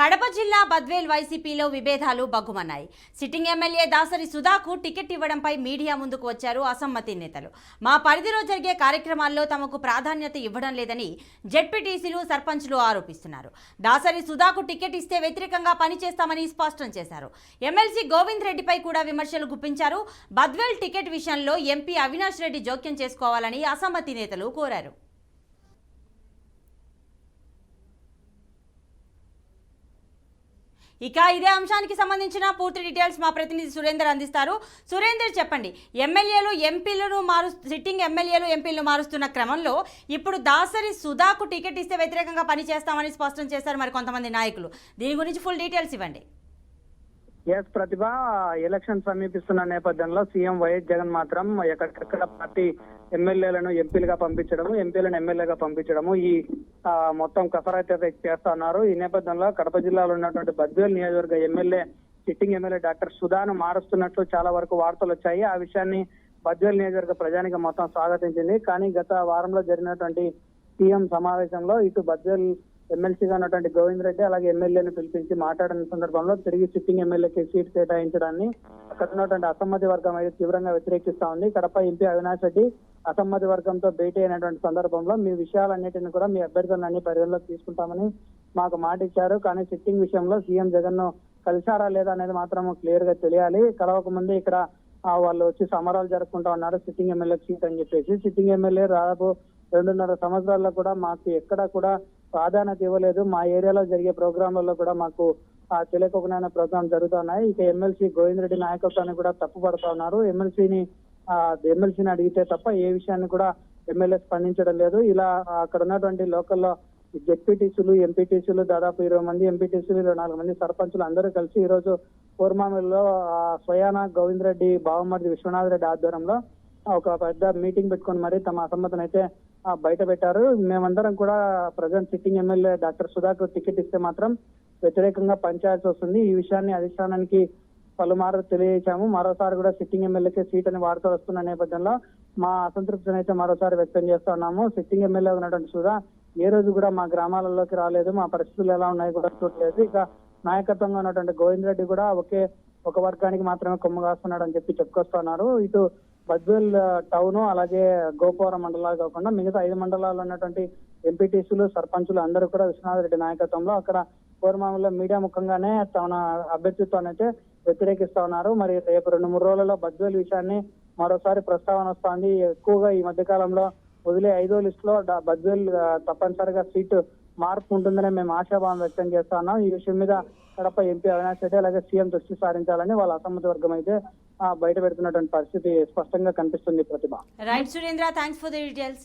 కడప జిల్లా బద్వేల్ వైసీపీలో విభేదాలు బగ్గుమన్నాయి. సిట్టింగ్ ఎమ్మెల్యే దాసరి సుధాకు టికెట్ ఇవ్వడంపై మీడియా ముందుకు వచ్చారు అసమ్మతి నేతలు. మా పరిధిలో జరిగే కార్యక్రమాల్లో తమకు ప్రాధాన్యత ఇవ్వడం లేదని జెడ్పీటీసీలు, సర్పంచ్లు ఆరోపిస్తున్నారు. దాసరి సుధాకు టికెట్ ఇస్తే వ్యతిరేకంగా పనిచేస్తామని స్పష్టం చేశారు. ఎమ్మెల్సీ గోవింద్ రెడ్డిపై కూడా విమర్శలు గుప్పించారు. బద్వేల్ టికెట్ విషయంలో ఎంపీ అవినాష్ రెడ్డి జోక్యం చేసుకోవాలని అసమ్మతి నేతలు కోరారు. ఇక ఇదే అంశానికి సంబంధించిన పూర్తి డీటెయిల్స్ మా ప్రతినిధి సురేందర్ అందిస్తారు. సురేందర్, చెప్పండి. సిట్టింగ్ ఎమ్మెల్యేలు ఎంపీలను మారుస్తున్న క్రమంలో ఇప్పుడు దాసరి సుధాకు టికెట్ ఇస్తే వ్యతిరేకంగా పనిచేస్తామని స్పష్టం చేశారు మరి కొంతమంది నాయకులు. దీని గురించి ఫుల్ డీటెయిల్స్ ఇవ్వండి. ప్రతిభ, ఎలక్షన్ సమీపిస్తున్న నేపథ్యంలో సీఎం వైఎస్ జగన్ మాత్రం ఎక్కడికక్కడ పార్టీ ఎమ్మెల్యేలను ఎంపీలుగా పంపించడము, ఎంపీలను ఎమ్మెల్యేగా పంపించడము ఈ మొత్తం కసరత్తు చేస్తా ఉన్నారు. ఈ నేపథ్యంలో కడప జిల్లాలో ఉన్నటువంటి బద్వేల్ నియోజకవర్గ ఎమ్మెల్యే, సిట్టింగ్ ఎమ్మెల్యే డాక్టర్ సుధాను మారుస్తున్నట్లు చాలా వరకు వార్తలు వచ్చాయి. ఆ విషయాన్ని బద్వేల్ నియోజకవర్గ ప్రజానికి మొత్తం స్వాగతించింది. కానీ గత వారంలో జరిగినటువంటి సీఎం సమావేశంలో ఇటు బద్వేల్ ఎమ్మెల్సీగా ఉన్నటువంటి గోవింద్ రెడ్డి అలాగే ఎమ్మెల్యేను పిలిపించి మాట్లాడిన సందర్భంలో తిరిగి సిట్టింగ్ ఎమ్మెల్యేకి సీట్ కేటాయించడాన్ని అక్కడ ఉన్నటువంటి అసమ్మతి వర్గం అయితే తీవ్రంగా వ్యతిరేకిస్తా ఉంది. కడప ఎంపీ అవినాష్ రెడ్డి అసమ్మతి వర్గంతో భేటీ అయినటువంటి సందర్భంలో మీ విషయాలన్నిటిని కూడా మీ అభ్యర్థులన్నీ పరిగణలోకి తీసుకుంటామని మాకు మాట ఇచ్చారు. కానీ సిట్టింగ్ విషయంలో సీఎం జగన్ ను కలిశారా లేదా అనేది మాత్రం క్లియర్ గా తెలియాలి. కలవక ముందే ఇక్కడ వాళ్ళు వచ్చి సమరాలు జరుపుకుంటా ఉన్నారు సిట్టింగ్ ఎమ్మెల్యే సీట్ అని చెప్పేసి. సిట్టింగ్ ఎమ్మెల్యే దాదాపు 2.5 సంవత్సరాల్లో కూడా మాకు ఎక్కడా కూడా ప్రాధాన్యత ఇవ్వలేదు. మా ఏరియాలో జరిగే ప్రోగ్రాంలలో కూడా మాకు తెలియకుండా ప్రోగ్రాం జరుగుతున్నాయి. ఇక ఎమ్మెల్సీ గోవింద్ రెడ్డి నాయకత్వాన్ని కూడా తప్పుపడుతా ఉన్నారు. ఎమ్మెల్సీని అడిగితే తప్ప ఏ విషయాన్ని కూడా ఎమ్మెల్యే స్పందించడం లేదు. ఇలా అక్కడ ఉన్నటువంటి లోకల్లో జెడ్పీటీసీలు, ఎంపీటీసీలు దాదాపు 20 మంది ఎంపీటీసీలు, 24 మంది సర్పంచులు అందరూ కలిసి ఈ రోజు కోరమామిల్లో స్వయాన గోవింద్ రెడ్డి బావమర్ది విశ్వనాథ్ రెడ్డి ఆధ్వర్యంలో ఒక పెద్ద మీటింగ్ పెట్టుకుని మరి తమ అసమ్మతిని అయితే బయట పెట్టారు. మేమందరం కూడా ప్రజెంట్ సిట్టింగ్ ఎమ్మెల్యే డాక్టర్ సుధాకు టికెట్ ఇస్తే మాత్రం వ్యతిరేకంగా పనిచేయాల్సి వస్తుంది. ఈ విషయాన్ని అధిష్టానానికి పలుమార్లు తెలియజేశాము. మరోసారి కూడా సిట్టింగ్ ఎమ్మెల్యేకే సీట్ అని వార్తలు వస్తున్న నేపథ్యంలో మా అసంతృప్తిని అయితే మరోసారి వ్యక్తం చేస్తా ఉన్నాము. సిట్టింగ్ ఎమ్మెల్యే ఉన్నటువంటి సుధా ఏ రోజు కూడా మా గ్రామాలలోకి రాలేదు, మా పరిస్థితులు ఎలా ఉన్నాయి కూడా చూడలేదు. ఇక నాయకత్వంగా ఉన్నటువంటి గోవింద్ రెడ్డి కూడా ఒక వర్గానికి మాత్రమే కొమ్ము కాస్తున్నాడు అని చెప్పి చెప్పుకొస్తున్నారు. ఇటు బద్వేల్ టౌన్ అలాగే గోపవరం మండలాలు కాకుండా మిగతా 5 మండలాల్లో ఉన్నటువంటి ఎంపీటీసీలు, సర్పంచులు అందరూ కూడా విశ్వనాథ్ రెడ్డి నాయకత్వంలో అక్కడ కోరమామిలో మీడియా ముఖంగానే తన అభ్యర్థిత్వాన్ని అయితే వ్యతిరేకిస్తా ఉన్నారు. మరి రేపు 2-3 రోజులలో బద్వేల్ విషయాన్ని మరోసారి ప్రస్తావన వస్తోంది. ఎక్కువగా ఈ మధ్య కాలంలో వదిలే 5వ లిస్ట్ లో బద్వేల్ తప్పనిసరిగా సీటు మార్పు ఉంటుందని మేము ఆశాభావం వ్యక్తం చేస్తా ఉన్నాం. ఈ విషయం మీద కడప ఎంపీ అవినాష్ రెడ్డి అలాగే సీఎం దృష్టి సారించాలని వాళ్ళ అసమ్మతి వర్గం అయితే బయట పెడుతున్నటువంటి పరిస్థితి స్పష్టంగా కనిపిస్తుంది. Pratibha. Right Surendra, thanks for the details.